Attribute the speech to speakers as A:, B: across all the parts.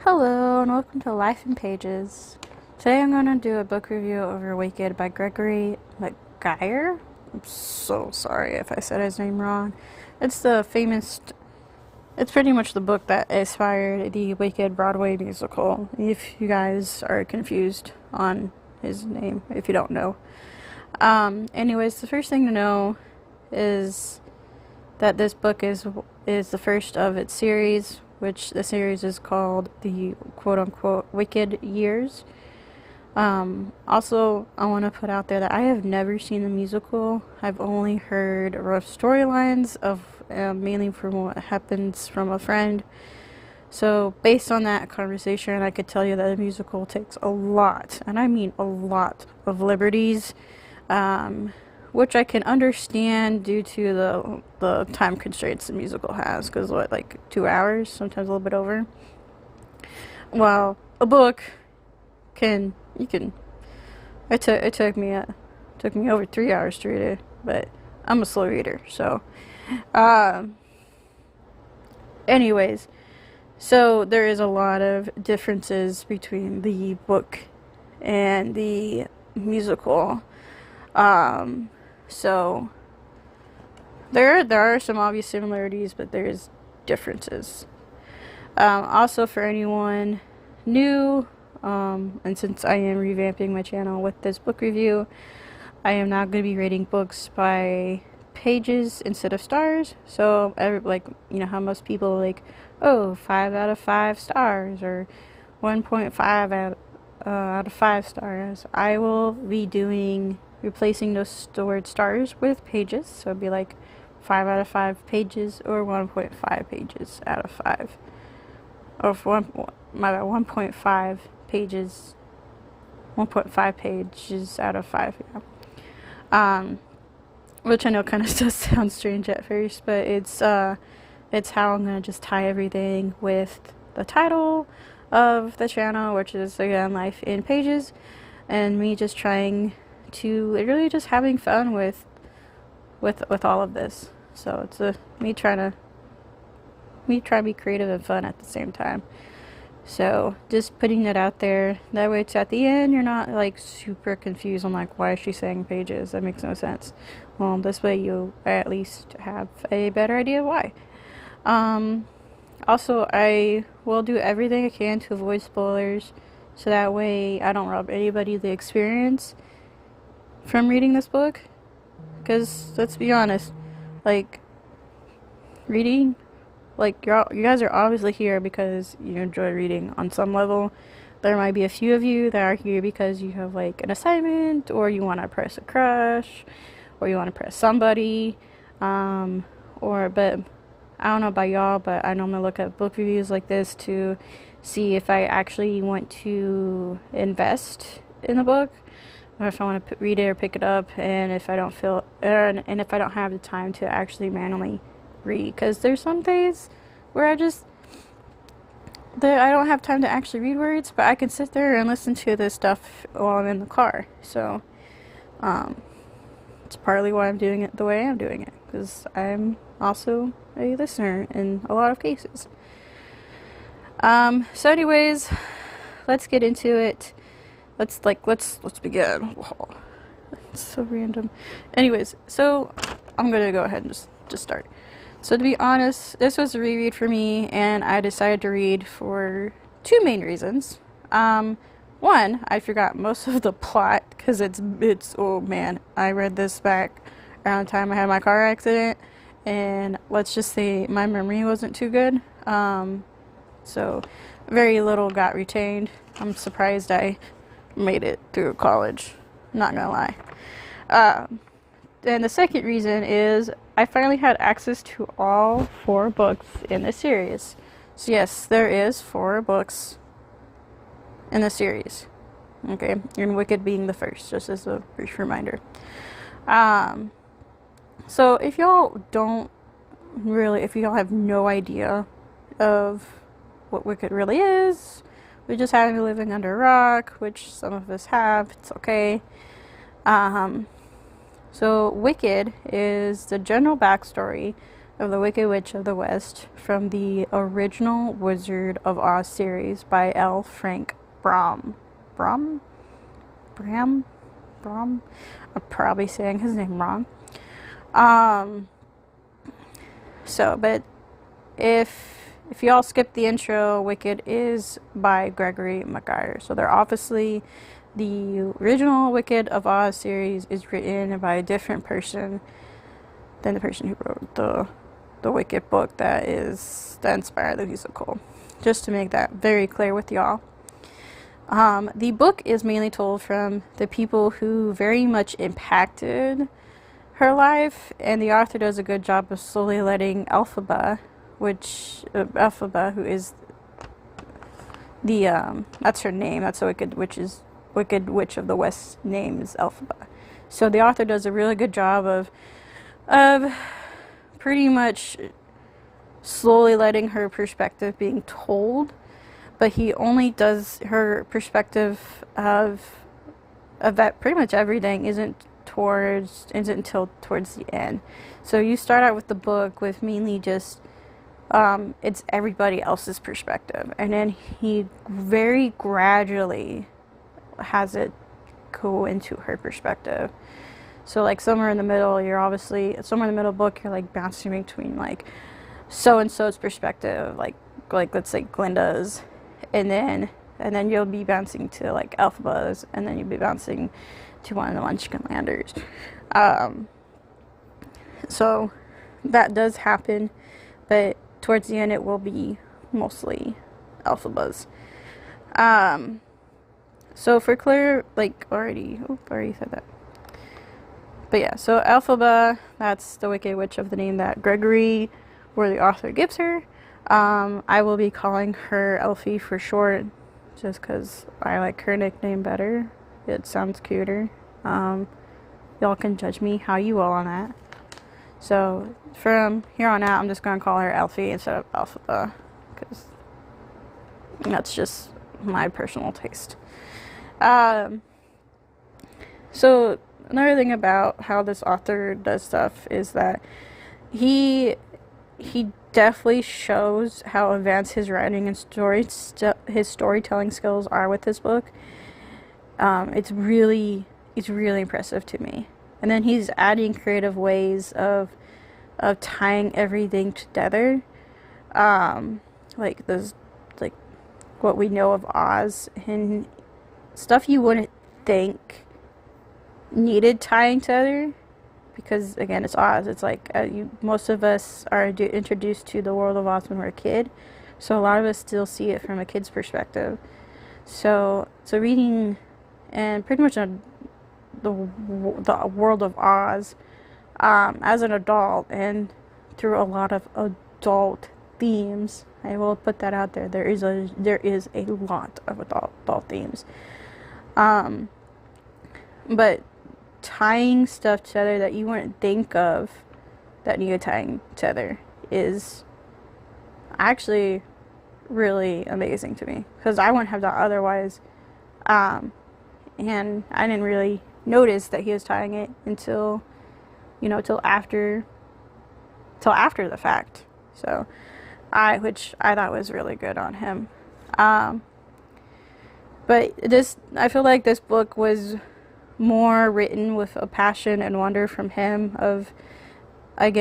A: Hello and welcome to Life in Pages. Today I'm going to do a book review over Wicked by Gregory McGuire. I'm so sorry if I said his name wrong. It's it's pretty much the book that inspired the Wicked Broadway musical, if you guys are confused on his name, if you don't know. Anyways, the first thing to know is that this book is the first of its series, which the series is called the quote-unquote Wicked Years. Also, I want to put out there that I have never seen the musical. I've only heard rough storylines of mainly from what happens from a friend. So, based on that conversation, I could tell you that the musical takes a lot, and I mean a lot, of liberties, which I can understand due to the time constraints the musical has, because like 2 hours, sometimes a little bit over. Well, a book it took me over 3 hours to read it, but I'm a slow reader, so anyways, so there is a lot of differences between the book and the musical. So there are some obvious similarities, but there's differences. Also, for anyone new, and since I am revamping my channel with this book review, I am now going to be rating books by pages instead of stars. So, how most people oh, 5 out of 5 stars or 1.5 out of 5 stars. I will be replacing those word stars with pages. So it'd be like 5 out of 5 pages or 1.5 pages out of 5. Or 1.5 pages, 1.5 pages out of 5, yeah. Which I know kind of does sound strange at first, but it's how I'm gonna just tie everything with the title of the channel, which is again Life in Pages, and me just trying to really just having fun with all of this. So it's me trying to be creative and fun at the same time. So just putting it out there, that way it's at the end you're not like super confused on like, why is she saying pages? That makes no sense. Well, this way you at least have a better idea of why. Also, I will do everything I can to avoid spoilers, so that way I don't rob anybody the experience from reading this book. Because let's be honest, like, reading, like, you guys are obviously here because you enjoy reading on some level. There might be a few of you that are here because you have like an assignment, or you want to press a crush, or you want to press somebody, but I don't know about y'all, but I normally look at book reviews like this to see if I actually want to invest in the book, or if I want to read it or pick it up, and if I don't feel, and if I don't have the time to actually manually read, because there's some days where I don't have time to actually read words, but I can sit there and listen to this stuff while I'm in the car. So, it's partly why I'm doing it the way I'm doing it, because I'm also a listener in a lot of cases. So anyways, let's get into it. Let's begin. Whoa. It's so random. Anyways, so I'm gonna go ahead and just start. So to be honest, this was a reread for me, and I decided to read for two main reasons. One, I forgot most of the plot because it's oh man, I read this back around the time I had my car accident, and let's just say my memory wasn't too good. So very little got retained. I'm surprised I made it through college, not gonna lie. And the second reason is I finally had access to all 4 books in the series. So yes, there is 4 books in the series. Okay, and Wicked being the first, just as a brief reminder. So if y'all have no idea of what Wicked really is, we just happen to be living under a rock, which some of us have, it's okay. So Wicked is the general backstory of the Wicked Witch of the West from the original Wizard of Oz series by L. Frank Baum. Baum? Bram? Baum? I'm probably saying his name wrong. But if y'all skip the intro, Wicked is by Gregory Maguire. So they're obviously the original Wicked of Oz series is written by a different person than the person who wrote the Wicked book that inspired the musical. Just to make that very clear with y'all. The book is mainly told from the people who very much impacted her life, and the author does a good job of slowly letting Elphaba, who is the that's her name. That's the Wicked Witch of the West name is Elphaba. So the author does a really good job of pretty much slowly letting her perspective being told, but he only does her perspective of that pretty much everything isn't until towards the end. So you start out with the book with mainly just it's everybody else's perspective, and then he very gradually has it go into her perspective. So like somewhere in the middle book, you're like bouncing between like so and so's perspective, like let's say Glinda's, and then you'll be bouncing to like Elphaba's, and then you'll be bouncing to one of the Munchkinlanders. So that does happen, but towards the end it will be mostly Elphaba's. So for clear, like already said that. But yeah, so Elphaba, that's the Wicked Witch of the name that Gregory, or the author, gives her. I will be calling her Elfie for short, just because I like her nickname better. It sounds cuter. Y'all can judge me how you will on that. So from here on out, I'm just going to call her Elfie instead of Elphaba, because that's just my personal taste. So another thing about how this author does stuff is that he definitely shows how advanced his writing and his storytelling skills are with this book. It's really impressive to me. And then he's adding creative ways of tying everything together, like what we know of Oz and stuff you wouldn't think needed tying together, because again, it's Oz. It's like most of us are introduced to the world of Oz when we're a kid, so a lot of us still see it from a kid's perspective. So reading and pretty much the world of Oz as an adult and through a lot of adult themes, I will put that out there. There is a lot of adult themes, but tying stuff together that you wouldn't think of that needed tying together is actually really amazing to me, because I wouldn't have done otherwise. And I didn't really notice that he was tying it until after the fact. So which I thought was really good on him. But I feel like this book was more written with a passion and wonder from him. It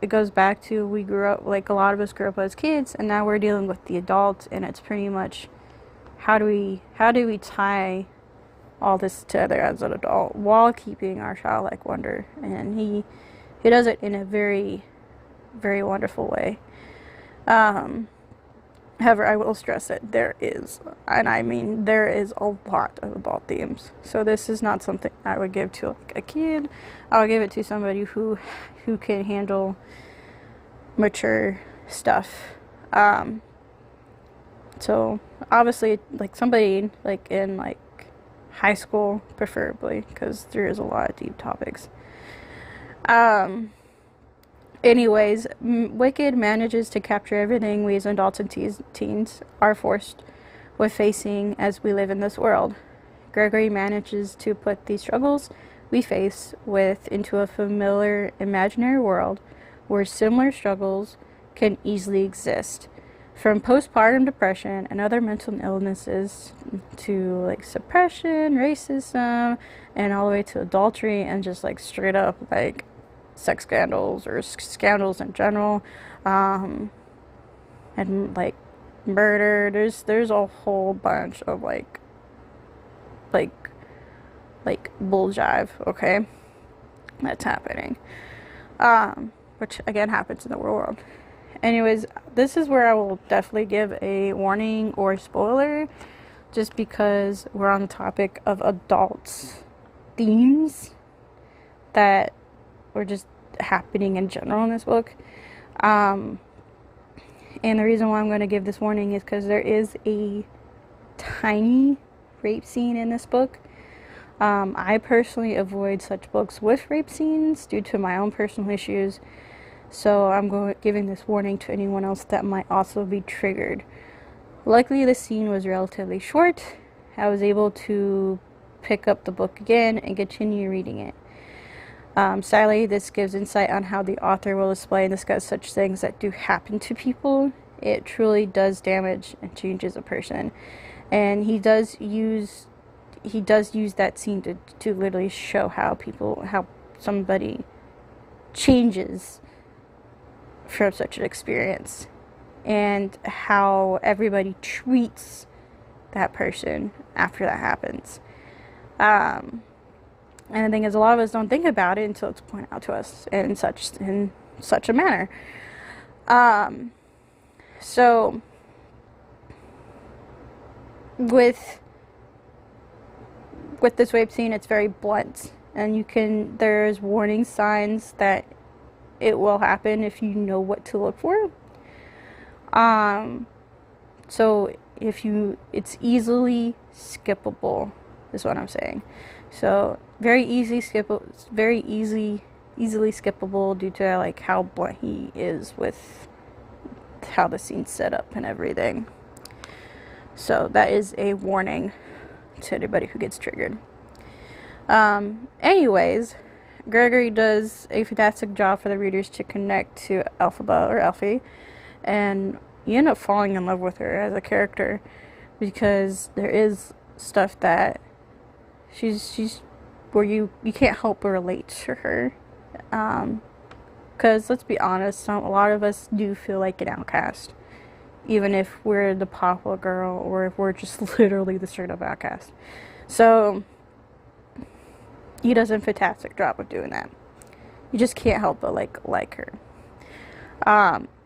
A: goes back to, we grew up, like a lot of us grew up as kids, and now we're dealing with the adults, and it's pretty much how do we tie all this together as an adult while keeping our childlike wonder. And he does it in a very, very wonderful way. However, I will stress that there is a lot of adult themes. So this is not something I would give to like a kid. I would give it to somebody who can handle mature stuff. So obviously, like somebody like in like high school, preferably, because there is a lot of deep topics. Anyways, Wicked manages to capture everything we as adults and teens are forced with facing as we live in this world. Gregory manages to put these struggles we face with into a familiar imaginary world where similar struggles can easily exist. From postpartum depression and other mental illnesses to like suppression, racism, and all the way to adultery and just like straight up like sex scandals or scandals in general, and like murder. There's a whole bunch of like bull jive, okay, that's happening, which again happens in the real world. Anyways, this is where I will definitely give a warning or spoiler, just because we're on the topic of adults themes that were just happening in general in this book. And the reason why I'm going to give this warning is because there is a tiny rape scene in this book. I personally avoid such books with rape scenes due to my own personal issues. So I'm giving this warning to anyone else that might also be triggered. Luckily, the scene was relatively short. I was able to pick up the book again and continue reading it. Sadly, this gives insight on how the author will display and discuss such things that do happen to people. It truly does damage and changes a person. And he does use that scene to literally show how somebody changes from such an experience and how everybody treats that person after that happens. And the thing is, a lot of us don't think about it until it's pointed out to us in such a manner. So with this rape scene, it's very blunt, and there's warning signs that it will happen if you know what to look for. So it's easily skippable, is what I'm saying. So easily skippable due to like how blunt he is with how the scene's set up and everything. So that is a warning to anybody who gets triggered. Anyways, Gregory does a fantastic job for the readers to connect to Elfie, and you end up falling in love with her as a character, because there is stuff that she's where you can't help but relate to her, because let's be honest, a lot of us do feel like an outcast, even if we're the popular girl or if we're just literally the straight up outcast. So he does a fantastic job of doing that. You just can't help but like her.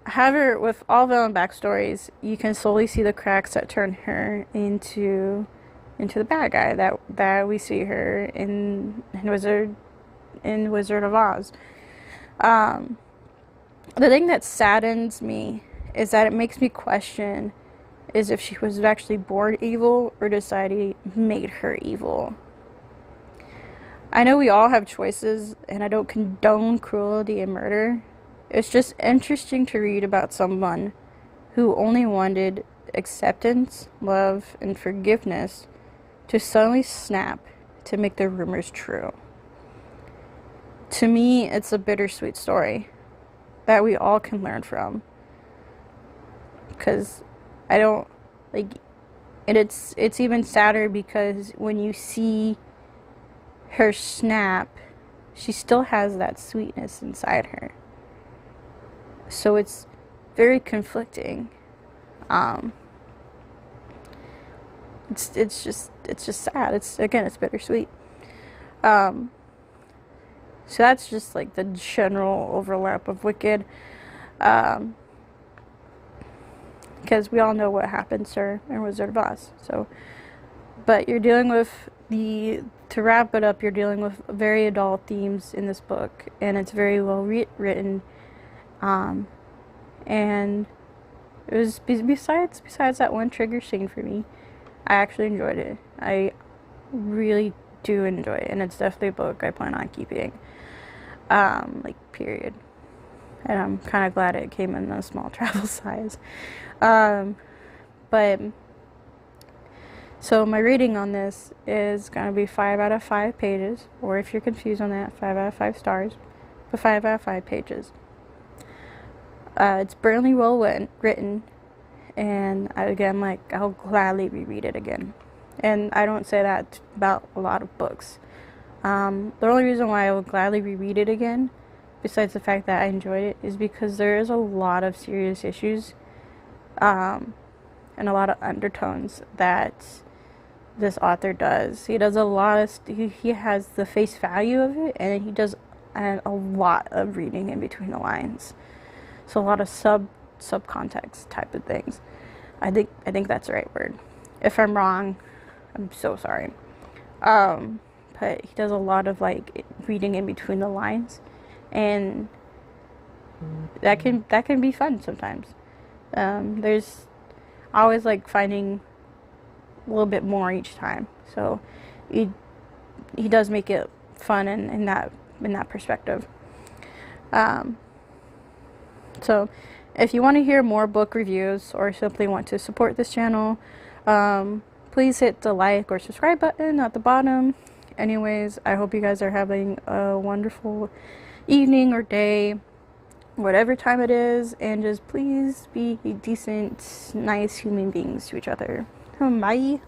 A: However, with all villain backstories, you can slowly see the cracks that turn her into the bad guy that we see her in Wizard of Oz. The thing that saddens me is that it makes me question is if she was actually born evil or society made her evil. I know we all have choices, and I don't condone cruelty and murder. It's just interesting to read about someone who only wanted acceptance, love, and forgiveness to suddenly snap to make their rumors true. To me, it's a bittersweet story that we all can learn from. Because I don't like, and it's even sadder because when you see her snap, she still has that sweetness inside her. So it's very conflicting. It's just sad. It's bittersweet. So that's just like the general overlap of Wicked. Because we all know what happens to her in Wizard of Oz. So, but you're dealing with to wrap it up, you're dealing with very adult themes in this book, and it's very well written. And it was besides that one trigger scene for me, I actually enjoyed it. I really do enjoy it, and it's definitely a book I plan on keeping. Period. And I'm kind of glad it came in a small travel size. But So my rating on this is going to be 5 out of 5 pages, or if you're confused on that, 5 out of 5 stars, but 5 out of 5 pages. It's brilliantly well written, and again, like, I'll gladly reread it again. And I don't say that about a lot of books. The only reason why I would gladly reread it again, besides the fact that I enjoyed it, is because there is a lot of serious issues, and a lot of undertones that this author does. He does a lot of he has the face value of it, and he does a lot of reading in between the lines. So a lot of subcontext type of things. I think that's the right word. If I'm wrong, I'm so sorry. But he does a lot of like reading in between the lines, and that can be fun sometimes. There's always like finding a little bit more each time. So he does make it fun in that perspective. So if you want to hear more book reviews or simply want to support this channel, please hit the like or subscribe button at the bottom. Anyways, I hope you guys are having a wonderful evening or day, whatever time it is, and just please be decent, nice human beings to each other. Bye.